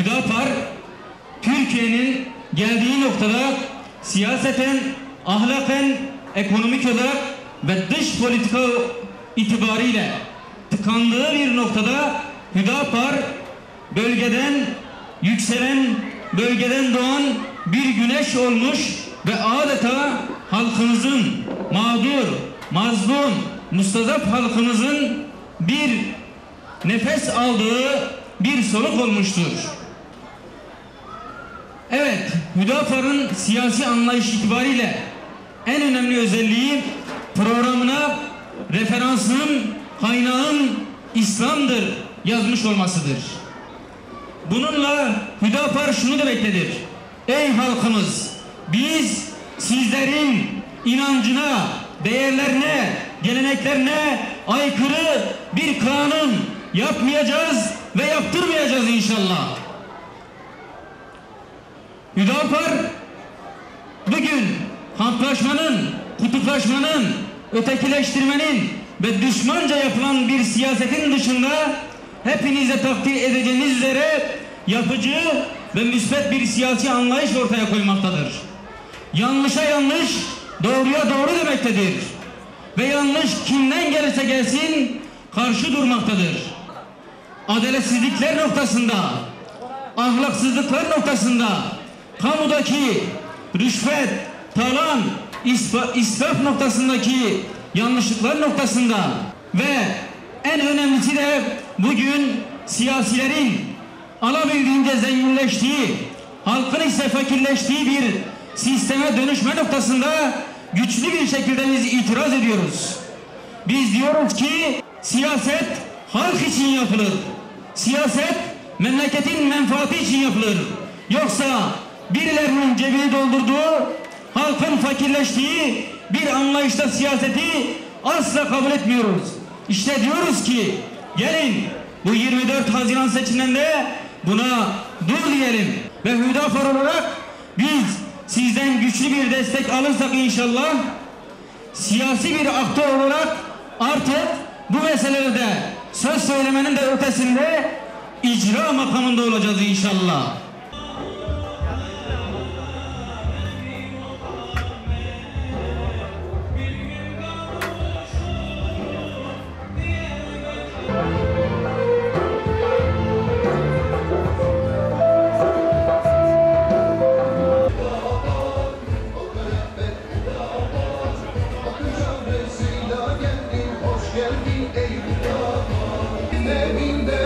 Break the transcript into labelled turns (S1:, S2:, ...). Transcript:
S1: Hüdapar, Türkiye'nin geldiği noktada siyaseten, ahlaken, ekonomik olarak ve dış politika itibariyle tıkandığı bir noktada Hüdapar bölgeden yükselen, bölgeden doğan bir güneş olmuş ve adeta halkımızın mağdur, mazlum, mustazaf halkımızın bir nefes aldığı bir soluk olmuştur. Evet, Hüdapar'ın siyasi anlayış itibariyle en önemli özelliği programına referansın, kaynağın İslam'dır yazmış olmasıdır. Bununla Hüdapar şunu demektedir: ey halkımız, biz sizlerin inancına, değerlerine, geleneklerine aykırı bir kanun yapmayacağız ve yaptırmayacağız inşallah. Hüdapar bugün kamplaşmanın, kutuplaşmanın, ötekileştirmenin ve düşmanca yapılan bir siyasetin dışında hepinize takdir edeceğiniz üzere yapıcı ve müsbet bir siyasi anlayış ortaya koymaktadır. Yanlışa yanlış, doğruya doğru demektedir. Ve yanlış kimden gelirse gelsin karşı durmaktadır. Adaletsizlikler noktasında, ahlaksızlıklar noktasında, kamudaki rüşvet, talan, israf noktasındaki yanlışlıklar noktasında ve en önemlisi de bugün siyasilerin alabildiğince zenginleştiği, halkın ise fakirleştiği bir sisteme dönüşme noktasında güçlü bir şekilde biz itiraz ediyoruz. Biz diyoruz ki siyaset halk için yapılır. Siyaset memleketin menfaati için yapılır. Yoksa birilerinin cebini doldurduğu, halkın fakirleştiği bir anlayışta siyaseti asla kabul etmiyoruz. İşte diyoruz ki gelin bu 24 Haziran seçimlerinde buna dur diyelim ve Hüdapar olarak biz sizden güçlü bir destek alırsak inşallah siyasi bir aktör olarak artık bu meselelerde söz söylemenin de ötesinde icra makamında olacağız inşallah.
S2: Evinde